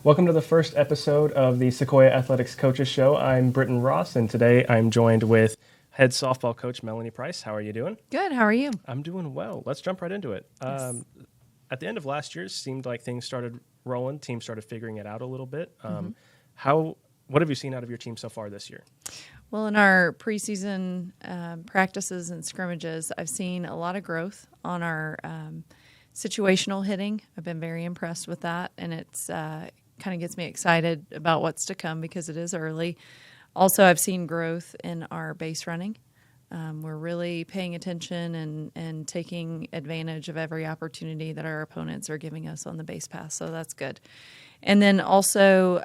Welcome to the first episode of the Sequoyah Athletics Coaches Show. I'm Britton Ross, and today I'm joined with head softball coach Melanie Price. How are you doing? Good. How are you? I'm doing well. Let's jump right into it. Yes. At the end of last year, it seemed like things started rolling. Teams started figuring it out a little bit. What have you seen out of your team so far this year? Well, in our preseason practices and scrimmages, I've seen a lot of growth on our situational hitting. I've been very impressed with that, and it's kind of gets me excited about what's to come because it is early. Also, I've seen growth in our base running. We're really paying attention and taking advantage of every opportunity that our opponents are giving us on the base pass, so that's good. And then also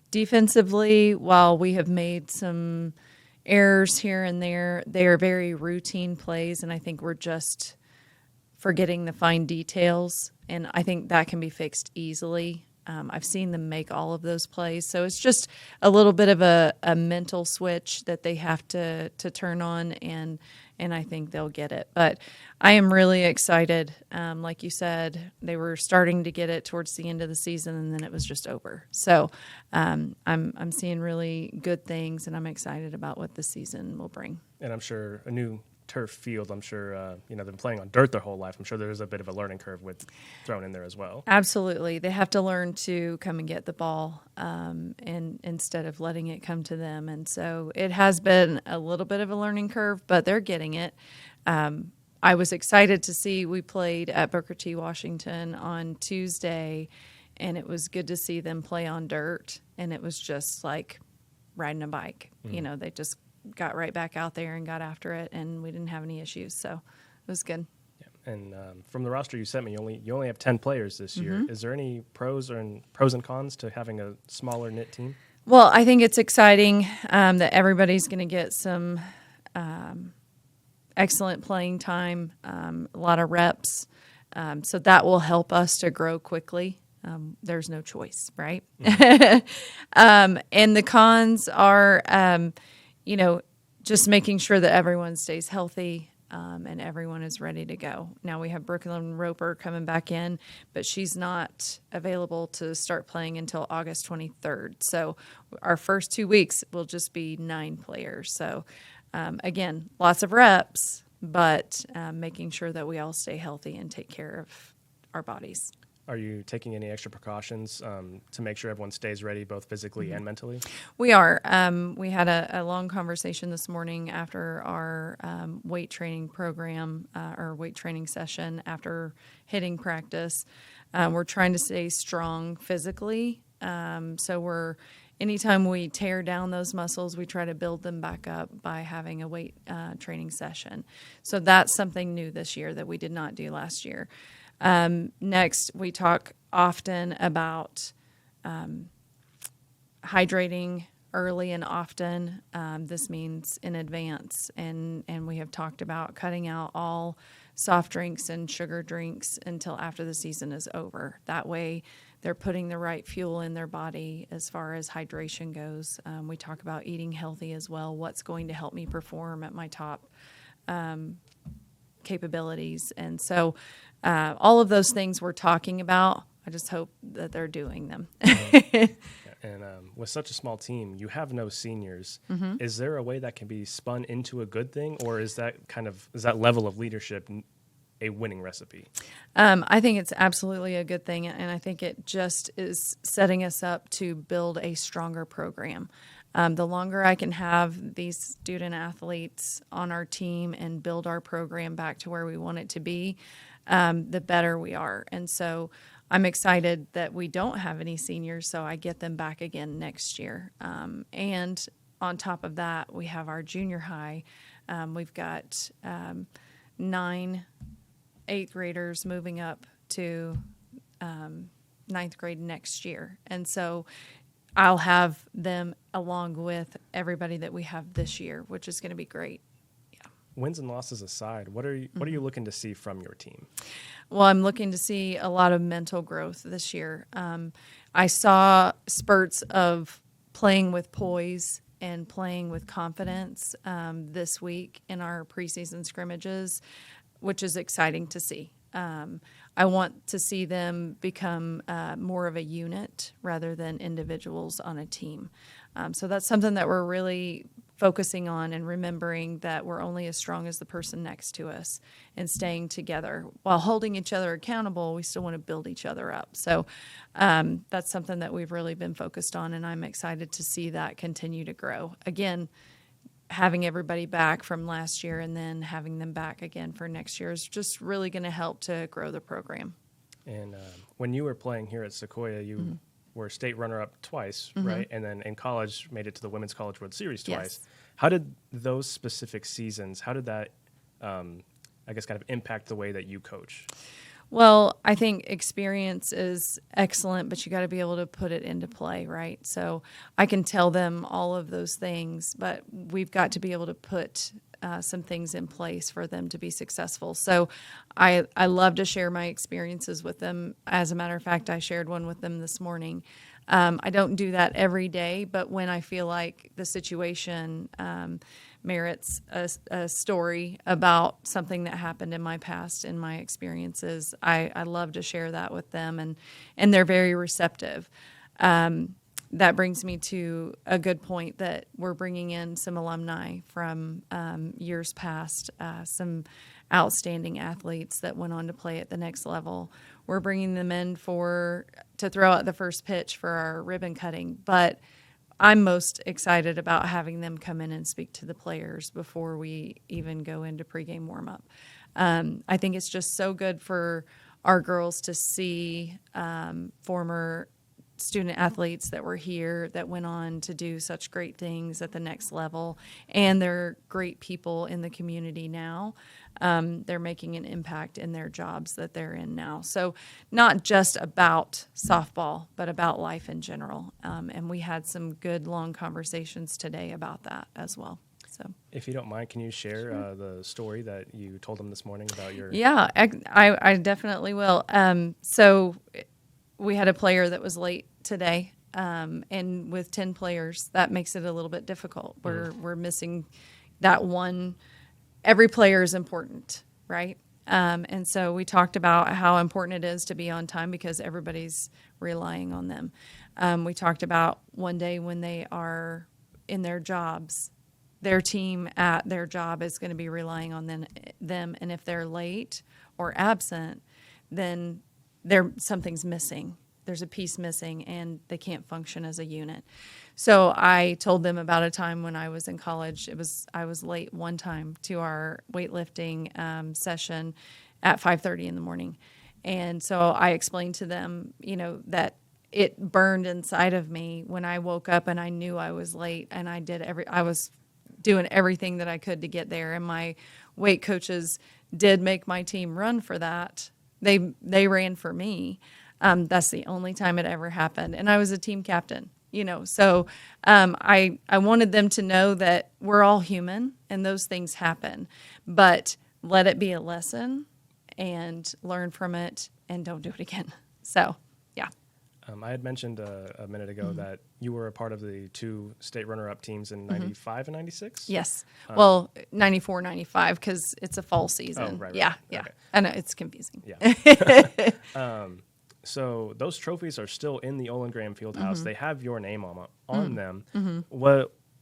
defensively, while we have made some errors here and there, they are very routine plays, and I think we're just forgetting the fine details, and I think that can be fixed easily. I've seen them make all of those plays, so it's just a little bit of a mental switch that they have to turn on, and I think they'll get it. But I am really excited. Like you said, they were starting to get it towards the end of the season, and then it was just over. So I'm seeing really good things, and I'm excited about what the season will bring. And I'm sure a new turf field, I'm sure, they've been playing on dirt their whole life. I'm sure there's a bit of a learning curve with thrown in there as well. Absolutely. They have to learn to come and get the ball and instead of letting it come to them. And so it has been a little bit of a learning curve, but they're getting it. I was excited to see we played at Booker T. Washington on Tuesday, and it was good to see them play on dirt, and it was just like riding a bike. Mm. They just got right back out there and got after it, and we didn't have any issues, so it was good. Yeah. And from the roster you sent me, you only have 10 players this year. Is there any pros and cons to having a smaller knit team? Well, I think it's exciting that everybody's going to get some excellent playing time, a lot of reps, so that will help us to grow quickly. There's no choice, right? Mm-hmm. And the cons are just making sure that everyone stays healthy and everyone is ready to go. Now we have Brooklyn Roper coming back in, but she's not available to start playing until August 23rd. So our first 2 weeks will just be 9 players. So again, lots of reps, but making sure that we all stay healthy and take care of our bodies. Are you taking any extra precautions to make sure everyone stays ready, both physically and mentally? We are. We had a long conversation this morning after our weight training program or weight training session after hitting practice. We're trying to stay strong physically. So anytime we tear down those muscles, we try to build them back up by having a weight training session. So that's something new this year that we did not do last year. Next, we talk often about hydrating early and often. This means in advance, and we have talked about cutting out all soft drinks and sugar drinks until after the season is over. That way, they're putting the right fuel in their body as far as hydration goes. We talk about eating healthy as well. What's going to help me perform at my top capabilities? And so all of those things we're talking about, I just hope that they're doing them. And with such a small team, you have no seniors. Mm-hmm. Is there a way that can be spun into a good thing, or is that level of leadership a winning recipe? I think it's absolutely a good thing, and I think it just is setting us up to build a stronger program. The longer I can have these student athletes on our team and build our program back to where we want it to be, the better we are. And so I'm excited that we don't have any seniors, so I get them back again next year. And on top of that, we have our junior high. We've got 9 8th graders moving up to 9th grade next year. And so I'll have them along with everybody that we have this year, which is going to be great. Yeah. Wins and losses aside, what are you looking to see from your team? Well, I'm looking to see a lot of mental growth this year. I saw spurts of playing with poise and playing with confidence this week in our preseason scrimmages, which is exciting to see. I want to see them become more of a unit rather than individuals on a team. So that's something that we're really focusing on, and remembering that we're only as strong as the person next to us, and staying together while holding each other accountable. We still want to build each other up. So that's something that we've really been focused on, and I'm excited to see that continue to grow. Again, having everybody back from last year and then having them back again for next year is just really going to help to grow the program. And when you were playing here at Sequoyah, you were state runner-up twice, right? And then in college, made it to the Women's College World Series twice. Yes. How did those specific seasons, how did that, I guess, kind of impact the way that you coach? Well, I think experience is excellent, but you got to be able to put it into play, right? So I can tell them all of those things, but we've got to be able to put some things in place for them to be successful. So I love to share my experiences with them. As a matter of fact, I shared one with them this morning. I don't do that every day, but when I feel like the situation merits a story about something that happened in my past, in my experiences, I love to share that with them, and they're very receptive. That brings me to a good point that we're bringing in some alumni from years past, some outstanding athletes that went on to play at the next level. We're bringing them in to throw out the first pitch for our ribbon cutting, but I'm most excited about having them come in and speak to the players before we even go into pregame warm-up. I think it's just so good for our girls to see former student athletes that were here that went on to do such great things at the next level, and they're great people in the community now. They're making an impact in their jobs that they're in now. So not just about softball, but about life in general. And we had some good long conversations today about that as well. So, if you don't mind, can you share the story that you told them this morning about your... Yeah, I definitely will. So we had a player that was late today, and with 10 players, that makes it a little bit difficult. We're missing that one. Every player is important, right? And so we talked about how important it is to be on time because everybody's relying on them. We talked about one day when they are in their jobs, their team at their job is going to be relying on them, and if they're late or absent, then something's missing. There's a piece missing, and they can't function as a unit. So I told them about a time when I was in college. I was late one time to our weightlifting session at 5:30 in the morning, and so I explained to them, that it burned inside of me when I woke up and I knew I was late, and I was doing everything that I could to get there, and my weight coaches did make my team run for that. They ran for me. That's the only time it ever happened. And I was a team captain, So I wanted them to know that we're all human and those things happen. But let it be a lesson and learn from it and don't do it again. So, yeah. I had mentioned a minute ago that you were a part of the two state runner-up teams in 95 and 96? Yes. Well, 94, 95, because it's a fall season. Oh, right. Yeah. Okay. I know, it's confusing. Yeah. So those trophies are still in the Olin Graham Fieldhouse. They have your name on them.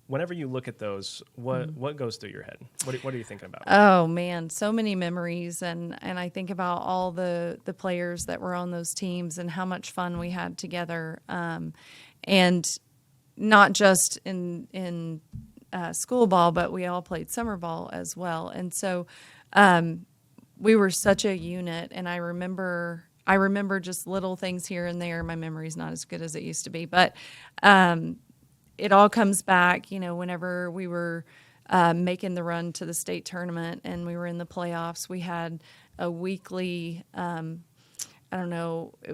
Whenever you look at those, what goes through your head? What are you thinking about? Oh man, so many memories, and I think about all the players that were on those teams and how much fun we had together, and not just in school ball, but we all played summer ball as well, and so we were such a unit. And I remember just little things here and there. My memory's not as good as it used to be, but it all comes back, whenever we were making the run to the state tournament and we were in the playoffs. We had a weekly, it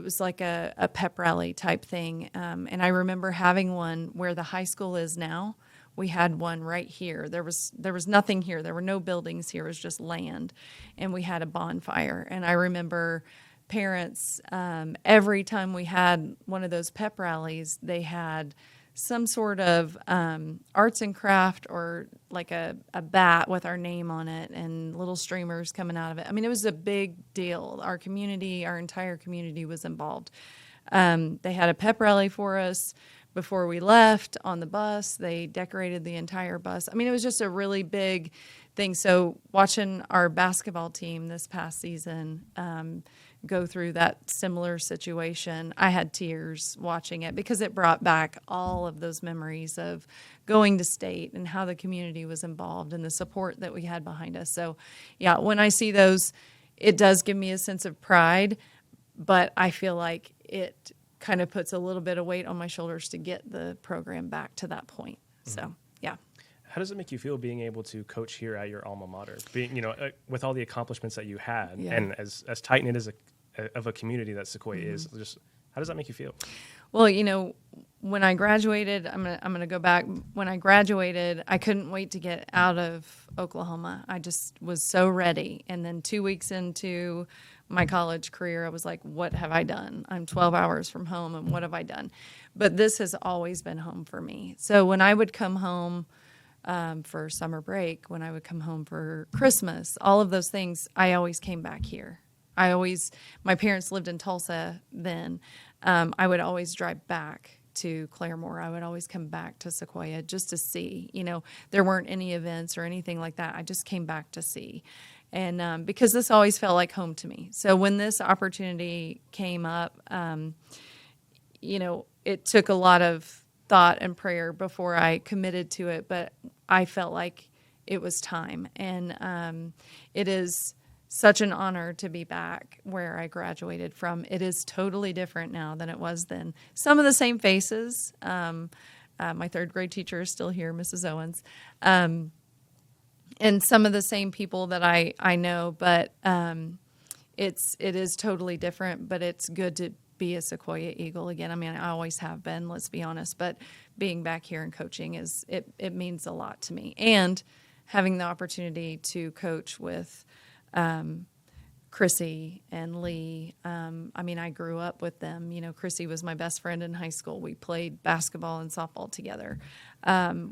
was like a pep rally type thing. And I remember having one where the high school is now. We had one right here. There was nothing here. There were no buildings here. It was just land. And we had a bonfire. And I remember parents, every time we had one of those pep rallies, they had some sort of arts and craft, or like a bat with our name on it and little streamers coming out of it. I mean, it was a big deal. Our community, our entire community was involved. They had a pep rally for us before we left on the bus. They decorated the entire bus. I mean, it was just a really big thing. So watching our basketball team this past season go through that similar situation, I had tears watching it because it brought back all of those memories of going to state and how the community was involved and the support that we had behind us. So, yeah, when I see those, it does give me a sense of pride, but I feel like it kind of puts a little bit of weight on my shoulders to get the program back to that point. So, yeah. How does it make you feel being able to coach here at your alma mater, being, with all the accomplishments that you had, and as tight-knit as of a community that Sequoyah is, just how does that make you feel? Well, when I graduated, I'm gonna go back. When I graduated, I couldn't wait to get out of Oklahoma. I just was so ready. And then 2 weeks into my college career, I was like, what have I done? I'm 12 hours from home, and what have I done? But this has always been home for me. So when I would come home for summer break, when I would come home for Christmas, all of those things, I always came back here. My parents lived in Tulsa then. I would always drive back to Claremore. I would always come back to Sequoyah just to see. There weren't any events or anything like that. I just came back to see. And because this always felt like home to me. So when this opportunity came up, it took a lot of thought and prayer before I committed to it, but I felt like it was time. And it is such an honor to be back where I graduated from. It is totally different now than it was then. Some of the same faces. My third grade teacher is still here, Mrs. Owens. And some of the same people that I know, but it is totally different, but it's good to be a Sequoyah Eagle again. I mean, I always have been, let's be honest, but being back here and coaching it means a lot to me. And having the opportunity to coach with Chrissy and Lee. I grew up with them. Chrissy was my best friend in high school. We played basketball and softball together.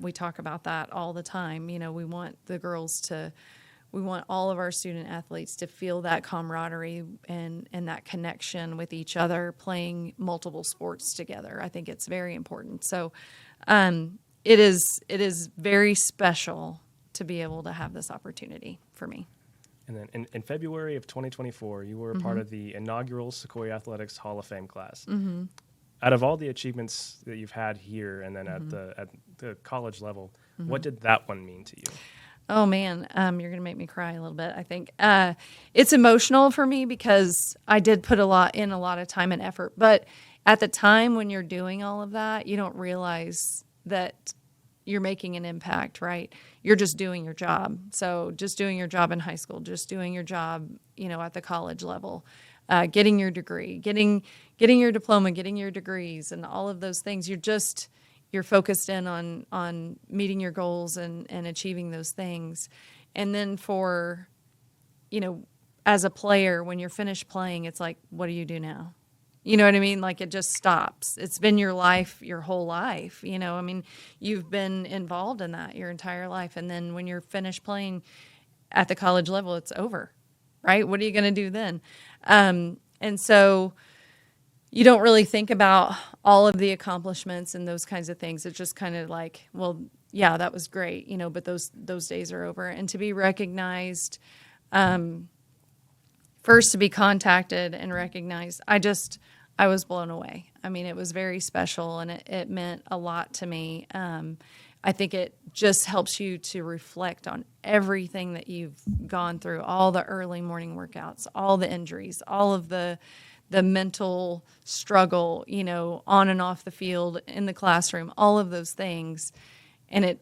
We talk about that all the time. We want we want all of our student athletes to feel that camaraderie and that connection with each other, playing multiple sports together. I think it's very important. So it is very special to be able to have this opportunity for me. And then in February of 2024, you were a part of the inaugural Sequoyah Athletics Hall of Fame class. Mm-hmm. Out of all the achievements that you've had here and then at the college level, what did that one mean to you? Oh, man, you're going to make me cry a little bit, I think. It's emotional for me because I did put a lot of time and effort. But at the time when you're doing all of that, you don't realize that you're making an impact, right? You're just doing your job. So just doing your job in high school, just doing your job, at the college level, getting your degree, getting your diploma, getting your degrees, and all of those things. You're focused in on meeting your goals and achieving those things. And then as a player, when you're finished playing, it's like, what do you do now? You know what I mean? Like, it just stops. It's been your life, your whole life. You've been involved in that your entire life. And then when you're finished playing at the college level, it's over, right? What are you going to do then? And so you don't really think about all of the accomplishments and those kinds of things. It's just kind of like, well, yeah, that was great, but those days are over. And to be recognized, first to be contacted and recognized, I was blown away. I mean, it was very special, and it meant a lot to me. I think it just helps you to reflect on everything that you've gone through, all the early morning workouts, all the injuries, all of the mental struggle, on and off the field, in the classroom, all of those things. And it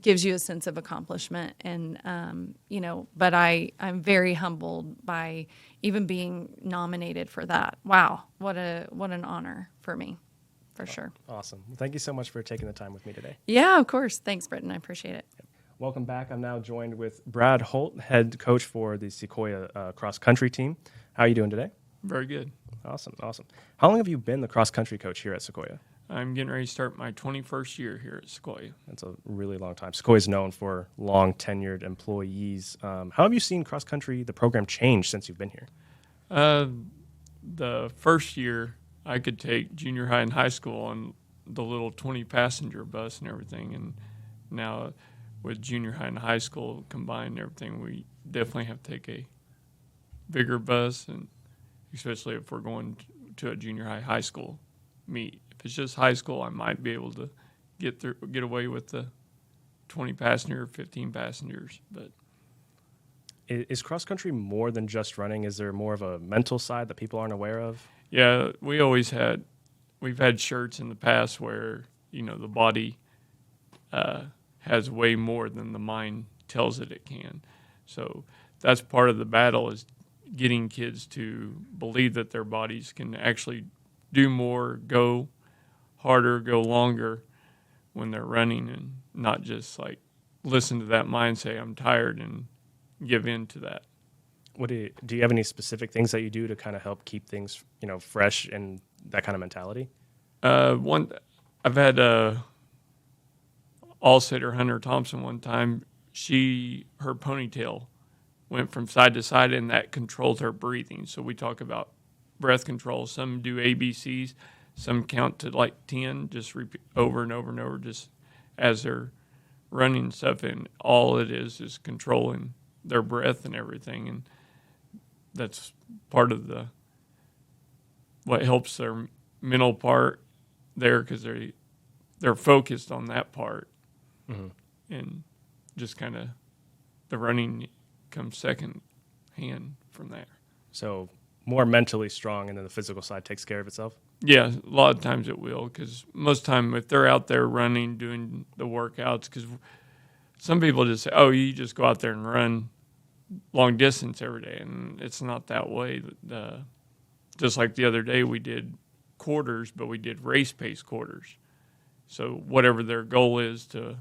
gives you a sense of accomplishment. And, but I'm very humbled by even being nominated for that. Wow. What an honor for me, for sure. Awesome. Well, thank you so much for taking the time with me today. Yeah, of course. Thanks, Britton. I appreciate it. Welcome back. I'm now joined with Brad Holt, head coach for the Sequoyah cross country team. How are you doing today? Very good. Awesome. How long have you been the cross country coach here at Sequoyah? I'm getting ready to start my 21st year here at Sequoyah. That's a really long time. Sequoia is known for long tenured employees. How have you seen cross country, the program, change since you've been here? The first year, I could take junior high and high school on the little 20-passenger bus and everything. And now with junior high and high school combined and everything, we definitely have to take a bigger bus, and especially if we're going to a junior high school meet. If it's just high school, I might be able to get away with the 20 passenger, 15 passengers. But Is cross country more than just running? Is there more of a mental side that people aren't aware of? yeah, we've had shirts in the past where the body has way more than the mind tells it can. So that's part of the battle, is getting kids to believe that their bodies can actually do more, go harder, go longer when they're running, and not just like listen to that mind say I'm tired and give in to that. Do you have any specific things that you do to kind of help keep things fresh and that kind of mentality? I've had all-sitter Hunter Thompson one time. Her ponytail went from side to side, and that controlled her breathing. So we talk about breath control. Some do ABCs, some count to like 10, just repeat over and over and over, just as they're running and stuff. And all it is controlling their breath and everything. And that's part of what helps their mental part there, because they're focused on that part. Mm-hmm. And just kind of the running comes second hand from there. So more mentally strong, and then the physical side takes care of itself? Yeah, a lot of times it will, because most time if they're out there running, doing the workouts, because some people just say, oh, you just go out there and run long distance every day, and it's not that way. Just like the other day, we did quarters, but we did race pace quarters. So whatever their goal is to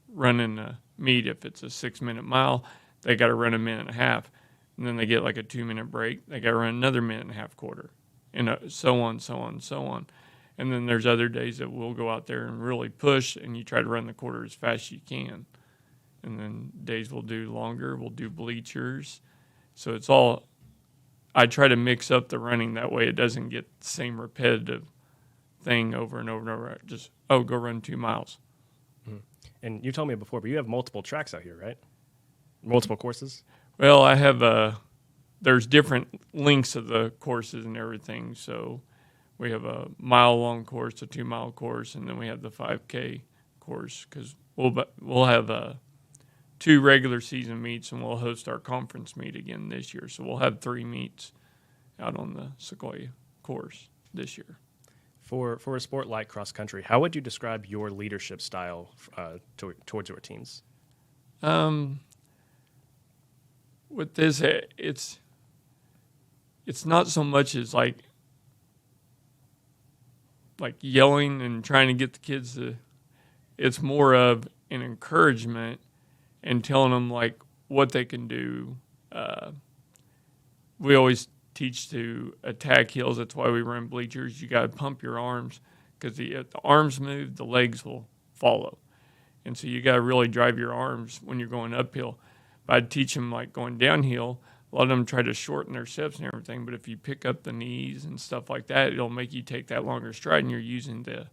run in a meet, if it's a 6-minute mile, they got to run a minute and a half, and then they get like a 2-minute break. They got to run another minute and a half quarter, and so on, so on, so on. And then there's other days that we'll go out there and really push, and you try to run the quarter as fast as you can. And then days we'll do longer, we'll do bleachers. So it's all, I try to mix up the running, that way it doesn't get the same repetitive thing over and over and over. Just, go run 2 miles. Mm-hmm. And you told me before, but you have multiple tracks out here, right? Multiple courses? Well, I have there's different lengths of the courses and everything. So we have a mile-long course, a 2-mile course, and then we have the 5K course, because we'll have 2 regular season meets, and we'll host our conference meet again this year. So we'll have 3 meets out on the Sequoyah course this year. For a sport like cross country, how would you describe your leadership style towards your teams? With this, it's not so much as like yelling and trying to get the kids to. It's more of an encouragement and telling them like what they can do. We always teach to attack hills. That's why we run bleachers. You got to pump your arms, because if the arms move, the legs will follow. And so you got to really drive your arms when you're going uphill. But I'd teach them like going downhill. A lot of them try to shorten their steps and everything, but if you pick up the knees and stuff like that, it'll make you take that longer stride, and you're using the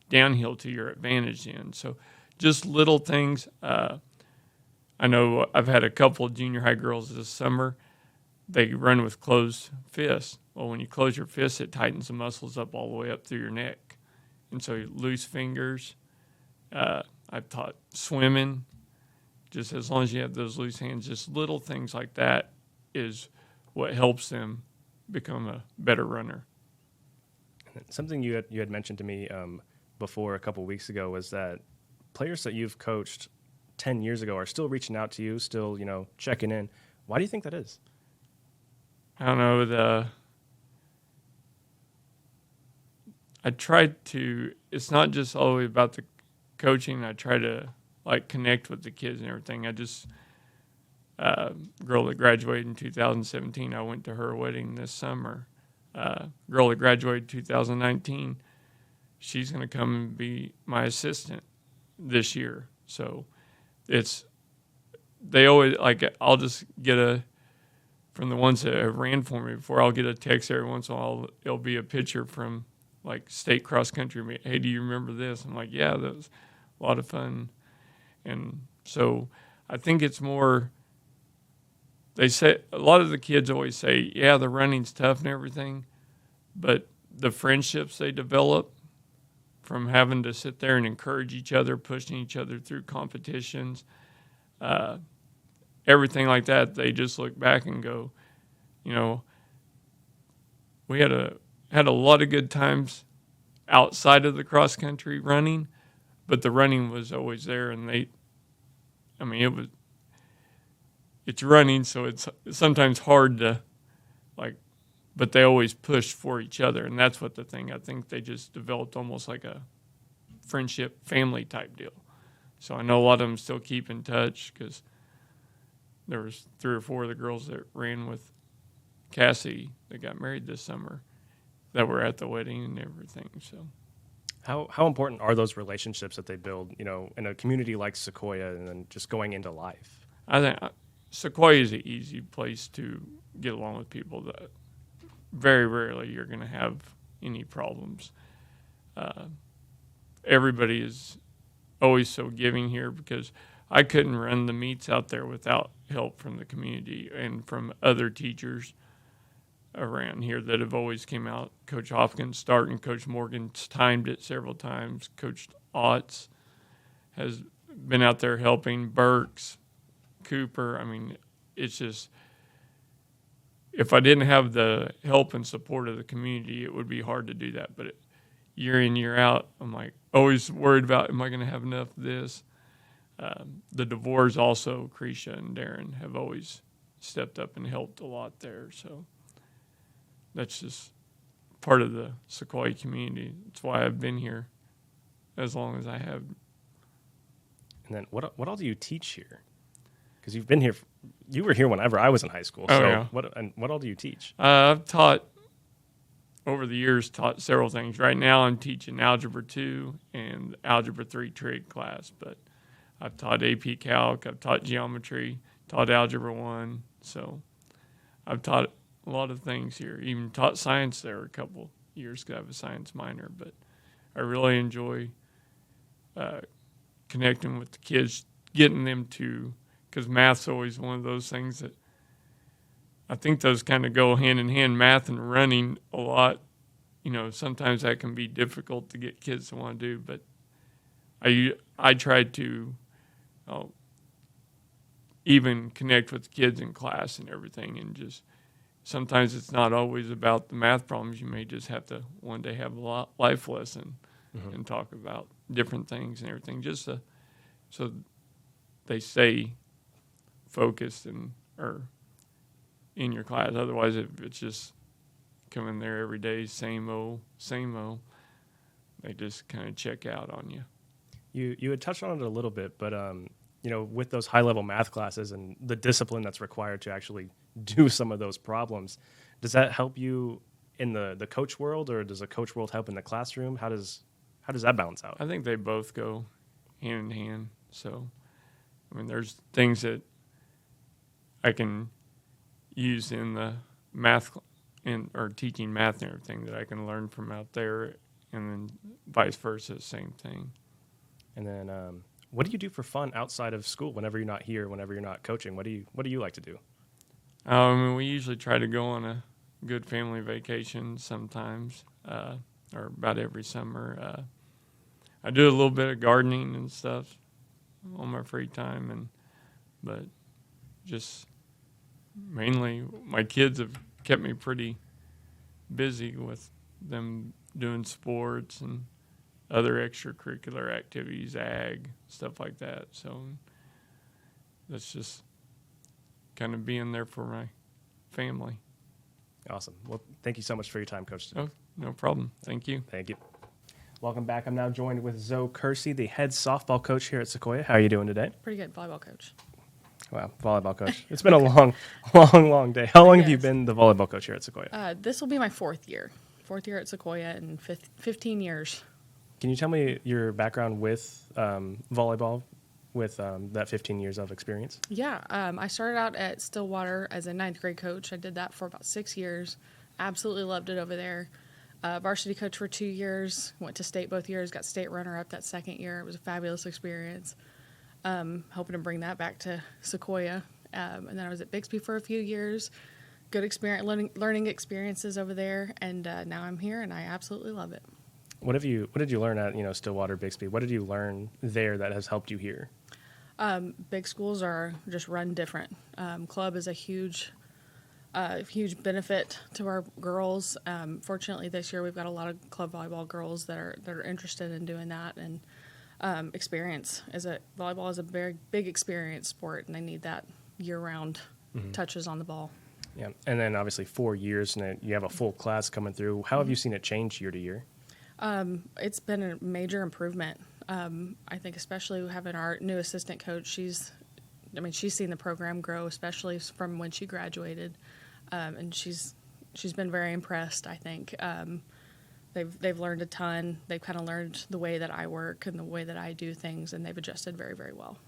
downhill to your advantage then. So just little things. I know I've had a couple of junior high girls this summer. They run with closed fists. Well, when you close your fists, it tightens the muscles up all the way up through your neck. And so loose fingers. I've taught swimming. Just as long as you have those loose hands, just little things like that is what helps them become a better runner. Something you had mentioned to me before a couple of weeks ago was that players that you've coached 10 years ago are still reaching out to you, still checking in. Why do you think that is? I don't know. I try to. It's not just all the way about the coaching. I try to connect with the kids and everything. I just girl that graduated in 2017. I went to her wedding this summer. Girl that graduated 2019. she's going to come and be my assistant this year. So they always, like, I'll just get from the ones that have ran for me before, I'll get a text every once in a while. It'll be a picture from like state cross country. Hey, do you remember this? I'm like, yeah, that was a lot of fun. And so I think it's more, they say, a lot of the kids always say, yeah, the running's tough and everything, but the friendships they develop from having to sit there and encourage each other, pushing each other through competitions, everything like that, they just look back and go, we had a lot of good times outside of the cross country running, but the running was always there. And it's running, so it's sometimes hard to but they always pushed for each other. And that's what I think they just developed almost like a friendship, family type deal. So I know a lot of them still keep in touch, because there was 3 or 4 of the girls that ran with Cassie that got married this summer that were at the wedding and everything. So How important are those relationships that they build, in a community like Sequoyah, and then just going into life? I think Sequoyah is an easy place to get along with people. That very rarely you're going to have any problems. Everybody is always so giving here, because I couldn't run the meets out there without help from the community and from other teachers around here that have always came out. Coach Hopkins starting, Coach Morgan's timed it several times. Coach Otts has been out there helping. Burks, Cooper. It's just, if I didn't have the help and support of the community, it would be hard to do that. But year in, year out, I'm like always worried about, am I going to have enough of this? The DeVores also, Cretia and Darren, have always stepped up and helped a lot there. So that's just part of the Sequoyah community. That's why I've been here as long as I have. And then what all do you teach here? Because you've been here, you were here whenever I was in high school. Oh, so yeah. what all do you teach? I've taught several things. Right now I'm teaching Algebra 2 and Algebra 3 trig class, but I've taught AP Calc, I've taught geometry, taught Algebra 1. So I've taught a lot of things here. Even taught science there a couple years because I have a science minor, but I really enjoy connecting with the kids, getting them to, because math's always one of those things that I think those kind of go hand in hand, math and running a lot. Sometimes that can be difficult to get kids to want to do, but I try to even connect with the kids in class and everything, and just sometimes it's not always about the math problems. You may just have to one day have a life lesson and talk about different things and everything, just so they stay focused or in your class. Otherwise, if it's just coming there every day, same old, they just kind of check out on you. You had touched on it a little bit, but with those high-level math classes and the discipline that's required to actually do some of those problems, does that help you in the coach world, or does the coach world help in the classroom? How does that balance out? I think they both go hand in hand. So, there's things that I can use in the math or teaching math and everything that I can learn from out there, and then vice versa, same thing. And then, what do you do for fun outside of school whenever you're not here, whenever you're not coaching? What do you like to do? We usually try to go on a good family vacation sometimes, or about every summer. I do a little bit of gardening and stuff on my free time, but just mainly my kids have kept me pretty busy with them doing sports and other extracurricular activities, ag, stuff like that. So that's just kind of being there for my family. Awesome. Well, thank you so much for your time, Coach. Oh, no problem. Thank you. Thank you. Welcome back. I'm now joined with Zoe Kersey, the head softball coach here at Sequoyah. How are you doing today? Pretty good volleyball coach. Wow, volleyball coach. It's been a long day. How long have you been the volleyball coach here at Sequoyah? This will be my fourth year at Sequoyah in 15 years. Can you tell me your background with volleyball, with that 15 years of experience? Yeah, I started out at Stillwater as a ninth grade coach. I did that for about 6 years. Absolutely loved it over there. Varsity coach for 2 years. Went to state both years. Got state runner-up that second year. It was a fabulous experience. Hoping to bring that back to Sequoyah. And then I was at Bixby for a few years. Good experience, learning experiences over there. And now I'm here, and I absolutely love it. What did you learn at Stillwater, Bixby? What did you learn there that has helped you here? Big schools are just run different. Club is a huge benefit to our girls. Fortunately, this year we've got a lot of club volleyball girls that are interested in doing that. And volleyball is a very big experience sport, and they need that year-round touches on the ball. Yeah, and then obviously 4 years, and you have a full class coming through. How have you seen it change year to year? It's been a major improvement. I think especially having our new assistant coach, she's seen the program grow, especially from when she graduated, and she's been very impressed. I think they've learned a ton. They've kind of learned the way that I work and the way that I do things, and they've adjusted very, very well.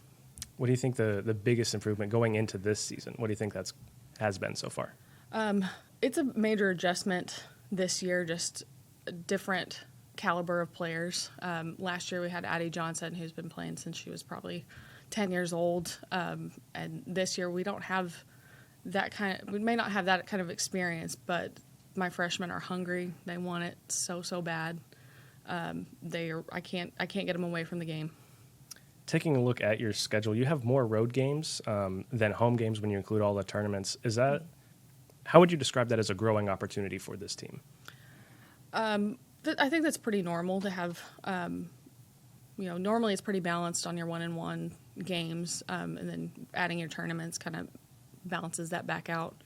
What do you think the biggest improvement going into this season? What do you think has been so far? It's a major adjustment this year, just a different caliber of players. Last year we had Addie Johnson, who's been playing since she was probably 10 years old. And this year we don't have we may not have that kind of experience, but my freshmen are hungry. They want it so bad. I can't get them away from the game. Taking a look at your schedule, you have more road games than home games when you include all the tournaments. How would you describe that as a growing opportunity for this team? I think that's pretty normal to have. Normally it's pretty balanced on your 1-and-1 games, and then adding your tournaments kind of balances that back out.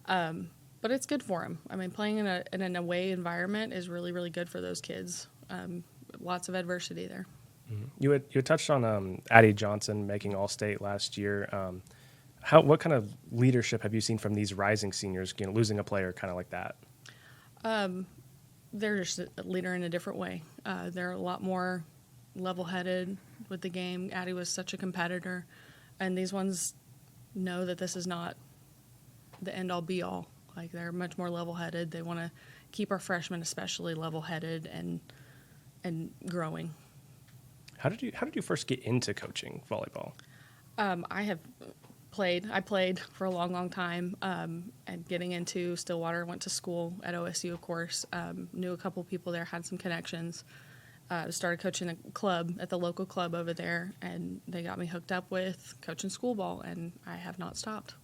But it's good for them. I mean, playing in an away environment is really, really good for those kids. Lots of adversity there. Mm-hmm. You had touched on Addie Johnson making All-State last year. What kind of leadership have you seen from these rising seniors? Losing a player kind of like that. They're just a leader in a different way. They're a lot more level-headed with the game. Addie was such a competitor, and these ones know that this is not the end-all, be-all. Like, they're much more level-headed. They want to keep our freshmen especially level-headed and growing. How did you first get into coaching volleyball? I played for a long, long time, and getting into Stillwater, went to school at OSU, of course, knew a couple people there, had some connections, started coaching a club at the local club over there, and they got me hooked up with coaching school ball, and I have not stopped.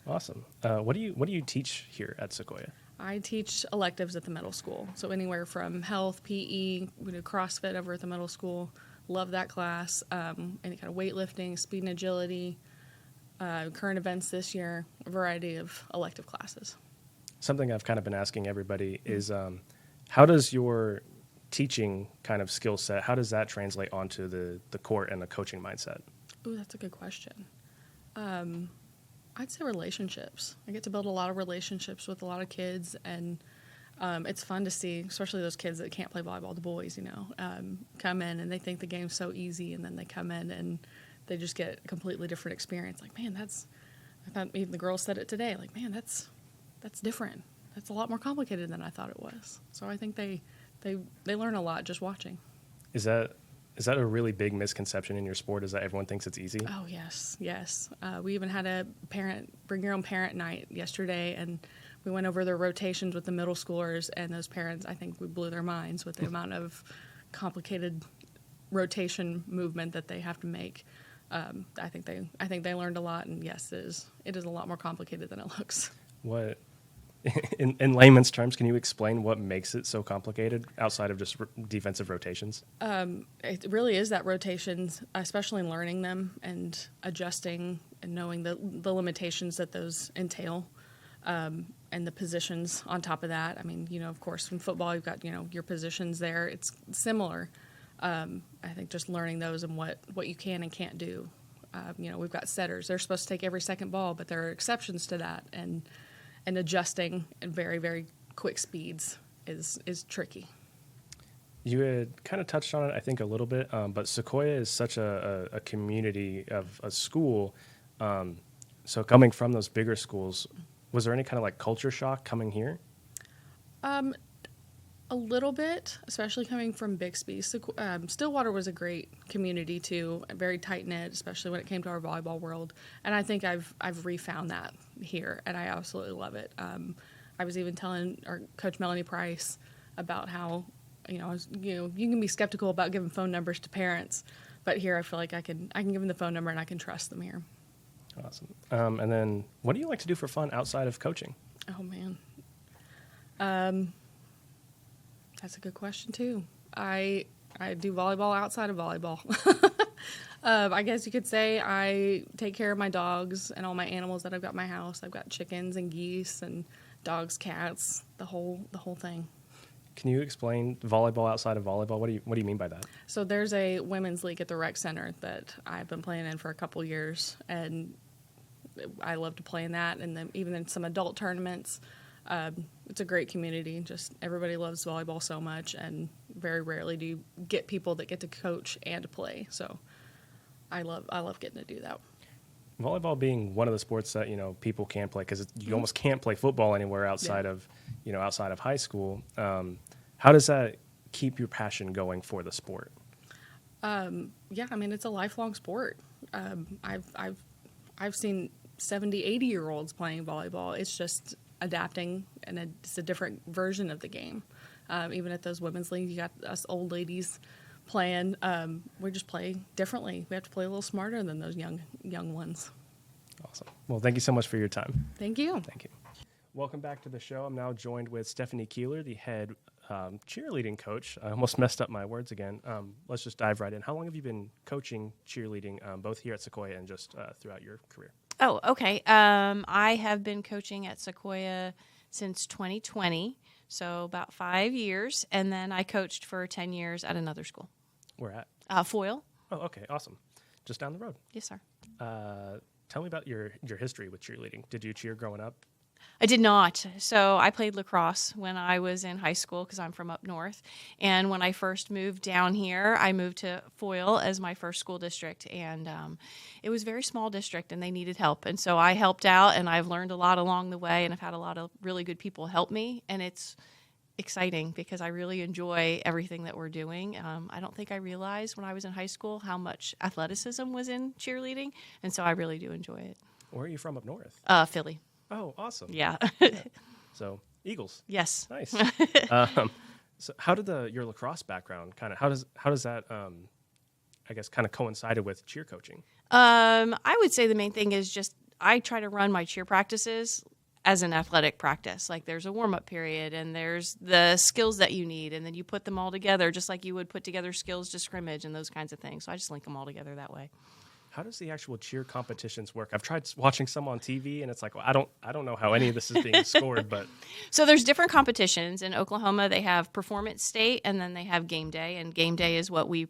Awesome. What do you teach here at Sequoyah? I teach electives at the middle school, so anywhere from health, PE, we do CrossFit over at the middle school. Love that class. Any kind of weightlifting, speed and agility, current events this year, a variety of elective classes. Something I've kind of been asking everybody is how does your teaching kind of skill set, how does that translate onto the court and the coaching mindset? Ooh, that's a good question. I'd say relationships. I get to build a lot of relationships with a lot of kids, and it's fun to see, especially those kids that can't play volleyball, the boys, come in and they think the game's so easy, and then they come in and they just get a completely different experience. Like, man, I thought even the girls said it today, like, man, that's different. That's a lot more complicated than I thought it was. So I think they learn a lot just watching. Is that a really big misconception in your sport, is that everyone thinks it's easy? Oh, yes. We even had a bring your own parent night yesterday, and we went over their rotations with the middle schoolers, and those parents, I think we blew their minds with the amount of complicated rotation movement that they have to make. I think they learned a lot, and yes, it is a lot more complicated than it looks. What, in layman's terms, can you explain what makes it so complicated outside of just defensive rotations? It really is that rotations, especially learning them and adjusting and knowing the limitations that those entail, and the positions on top of that. I mean, of course, in football, you've got, your positions there. It's similar. I think just learning those and what you can and can't do. We've got setters. They're supposed to take every second ball, but there are exceptions to that, and adjusting at very, very quick speeds is tricky. You had kind of touched on it, I think, a little bit, but Sequoyah is such a community of a school. So coming from those bigger schools, was there any kind of like culture shock coming here? A little bit, especially coming from Bixby. Stillwater was a great community too, very tight knit, especially when it came to our volleyball world. And I think I've refound that here, and I absolutely love it. I was even telling our coach Melanie Price about how you can be skeptical about giving phone numbers to parents, but here I feel like I can give them the phone number and I can trust them here. Awesome. And then, what do you like to do for fun outside of coaching? Oh man. That's a good question too. I do volleyball outside of volleyball. I guess you could say I take care of my dogs and all my animals that I've got in my house. I've got chickens and geese and dogs, cats, the whole thing. Can you explain volleyball outside of volleyball? What do you mean by that? So there's a women's league at the rec center that I've been playing in for a couple years, and I love to play in that, and then even in some adult tournaments. It's a great community. Just everybody loves volleyball so much, and very rarely do you get people that get to coach and play. So I love getting to do that. Volleyball being one of the sports that people can play, because you almost can't play football anywhere outside of high school. How does that keep your passion going for the sport? Yeah, I mean, it's a lifelong sport. I've seen 70, 80-year-olds playing volleyball. It's just adapting, and it's a different version of the game. Even at those women's leagues, you got us old ladies playing. We just play differently. We have to play a little smarter than those young ones. Awesome. Well, thank you so much for your time. Thank you. Thank you. Welcome back to the show. I'm now joined with Stephanie Keeler, the head cheerleading coach. I almost messed up my words again. Let's just dive right in. How long have you been coaching cheerleading, both here at Sequoyah and just throughout your career? Oh, okay. I have been coaching at Sequoyah since 2020, so about 5 years, and then I coached for 10 years at another school. Where at? Foyle. Oh, okay, awesome. Just down the road. Yes, sir. Tell me about your history with cheerleading. Did you cheer growing up? I did not. So I played lacrosse when I was in high school because I'm from up north. And when I first moved down here, I moved to Foyle as my first school district. And it was a very small district, and they needed help. And so I helped out, and I've learned a lot along the way, and I've had a lot of really good people help me. And it's exciting because I really enjoy everything that we're doing. I don't think I realized when I was in high school how much athleticism was in cheerleading. And so I really do enjoy it. Where are you from up north? Philly. Oh, awesome. Yeah. So, Eagles. Yes. Nice. So how did your lacrosse background how does that I guess kind of coincided with cheer coaching? I would say the main thing is just I try to run my cheer practices as an athletic practice. Like there's a warm-up period, and there's the skills that you need, and then you put them all together just like you would put together skills to scrimmage and those kinds of things. So I just link them all together that way. How does the actual cheer competitions work? I've tried watching some on TV, and it's like, well, I don't know how any of this is being scored, but so there's different competitions. In Oklahoma, they have performance state, and then they have game day, and game day is what we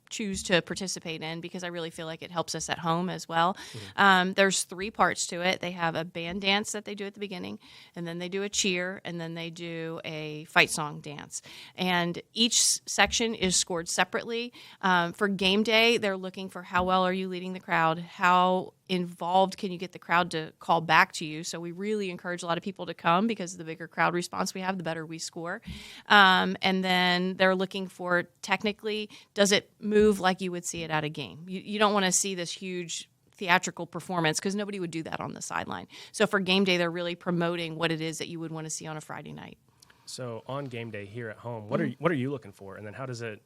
choose to participate in because I really feel like it helps us at home as well. Mm-hmm. There's 3 parts to it. They have a band dance that they do at the beginning, and then they do a cheer, and then they do a fight song dance. And each section is scored separately. For game day, they're looking for how well are you leading the crowd, how involved can you get the crowd to call back to you. So we really encourage a lot of people to come because the bigger crowd response we have, the better we score. And then they're looking for technically, does it move like you would see it at a game? You don't want to see this huge theatrical performance because nobody would do that on the sideline. So for game day, they're really promoting what it is that you would want to see on a Friday night. So on game day here at home, what are you looking for? And then how does it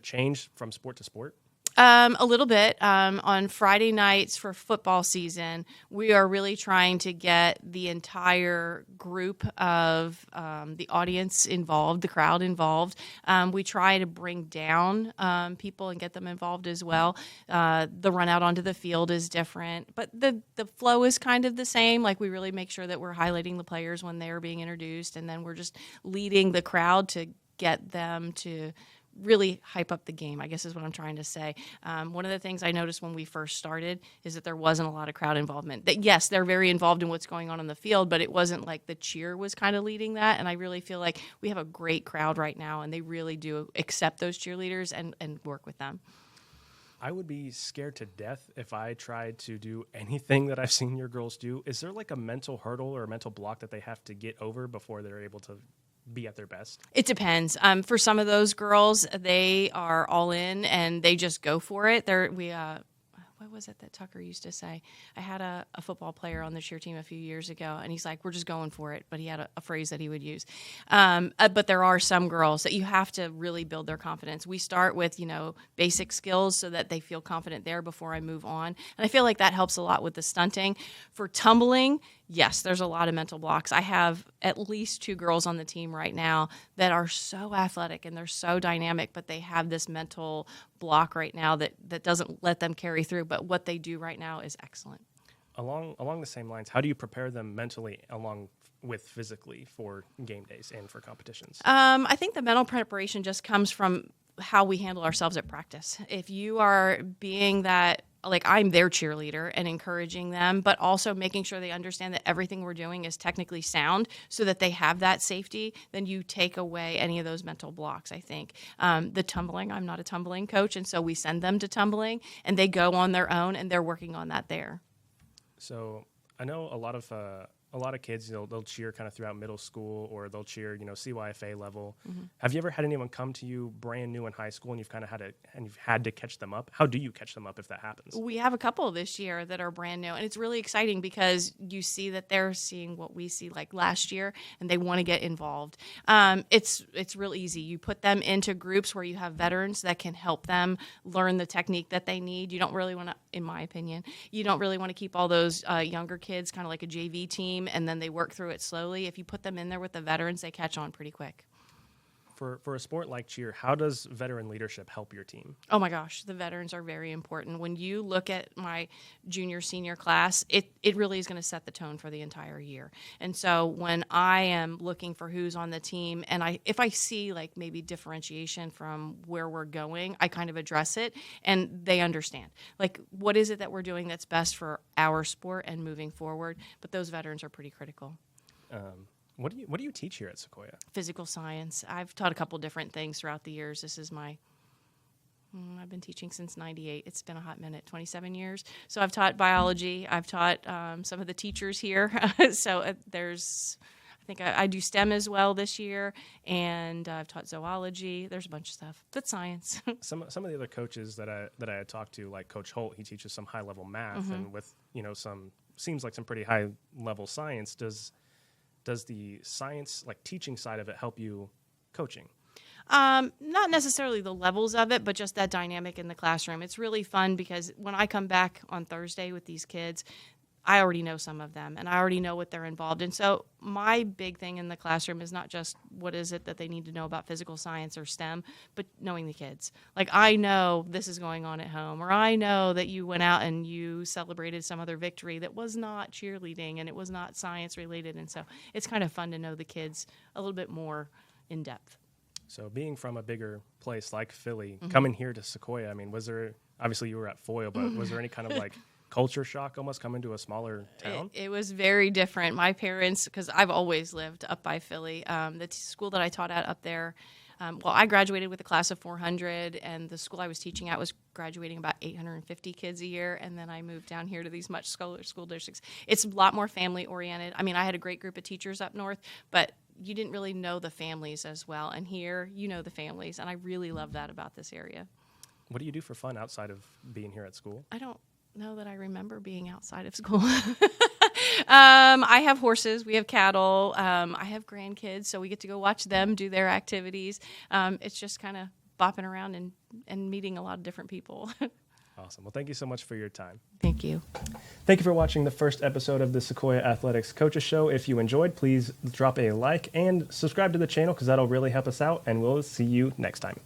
change from sport to sport? A little bit. On Friday nights for football season, we are really trying to get the entire group of the audience involved, the crowd involved. We try to bring down people and get them involved as well. The run out onto the field is different, but the flow is kind of the same. Like we really make sure that we're highlighting the players when they're being introduced, and then we're just leading the crowd to get them to really hype up the game, I guess is what I'm trying to say. One of the things I noticed when we first started is that there wasn't a lot of crowd involvement. That yes, they're very involved in what's going on the field, but it wasn't like the cheer was kind of leading that. And I really feel like we have a great crowd right now, and they really do accept those cheerleaders and work with them. I would be scared to death if I tried to do anything that I've seen your girls do. Is there like a mental hurdle or a mental block that they have to get over before they're able to be at their best? It depends. For some of those girls, they are all in and they just go for it. What was it that Tucker used to say? I had a football player on the cheer team a few years ago, and he's like, we're just going for it. But he had a phrase that he would use. But there are some girls that you have to really build their confidence. We start with, basic skills so that they feel confident there before I move on. And I feel like that helps a lot with the stunting. For tumbling, yes, there's a lot of mental blocks. I have at least 2 girls on the team right now that are so athletic and they're so dynamic, but they have this mental block right now that doesn't let them carry through. But what they do right now is excellent. Along the same lines, how do you prepare them mentally along with physically for game days and for competitions? I think the mental preparation just comes from how we handle ourselves at practice. If you are being that, like I'm their cheerleader and encouraging them, but also making sure they understand that everything we're doing is technically sound so that they have that safety, then you take away any of those mental blocks, I think. The tumbling, I'm not a tumbling coach, and so we send them to tumbling, and they go on their own, and they're working on that there. So I know a lot of kids, they'll cheer kind of throughout middle school, or they'll cheer, CYFA level. Mm-hmm. Have you ever had anyone come to you brand new in high school and you've kind of had to catch them up? How do you catch them up if that happens? We have a couple this year that are brand new, and it's really exciting because you see that they're seeing what we see like last year, and they want to get involved. It's real easy. You put them into groups where you have veterans that can help them learn the technique that they need. You don't really want to, in my opinion, you don't really want to keep all those younger kids kind of like a JV team, and then they work through it slowly. If you put them in there with the veterans, they catch on pretty quick. For a sport like cheer, how does veteran leadership help your team? Oh my gosh, the veterans are very important. When you look at my junior, senior class, it really is going to set the tone for the entire year. And so when I am looking for who's on the team, and if I see like maybe differentiation from where we're going, I kind of address it, and they understand. Like, what is it that we're doing that's best for our sport and moving forward? But those veterans are pretty critical. What do you teach here at Sequoyah? Physical science. I've taught a couple different things throughout the years. This is I've been teaching since 98. It's been a hot minute, 27 years. So I've taught biology. I've taught some of the teachers here. So I think I do STEM as well this year, and I've taught zoology. There's a bunch of stuff. That's science. Some of the other coaches that I had talked to, like Coach Holt, he teaches some high level math, mm-hmm. and with seems like some pretty high level science. Does the science, like teaching side of it, help you coaching? Not necessarily the levels of it, but just that dynamic in the classroom. It's really fun because when I come back on Thursday with these kids, I already know some of them, and I already know what they're involved in. So my big thing in the classroom is not just what is it that they need to know about physical science or STEM, but knowing the kids. Like, I know this is going on at home, or I know that you went out and you celebrated some other victory that was not cheerleading and it was not science related. And so it's kind of fun to know the kids a little bit more in depth. So being from a bigger place like Philly, mm-hmm. coming here to Sequoyah, I mean, was there, obviously you were at Foyle, but was there any kind of like culture shock almost coming to a smaller town? It was very different. My parents, because I've always lived up by Philly, the school that I taught at up there, I graduated with a class of 400, and the school I was teaching at was graduating about 850 kids a year, and then I moved down here to these much smaller school districts. It's a lot more family-oriented. I mean, I had a great group of teachers up north, but you didn't really know the families as well, and here you know the families, and I really love that about this area. What do you do for fun outside of being here at school? I don't know that I remember being outside of school. I have horses. We have cattle. I have grandkids, so we get to go watch them do their activities. It's just kind of bopping around and meeting a lot of different people. Awesome. Well, thank you so much for your time. Thank you. Thank you for watching the first episode of the Sequoyah Athletics Coaches Show. If you enjoyed, please drop a like and subscribe to the channel because that'll really help us out, and we'll see you next time.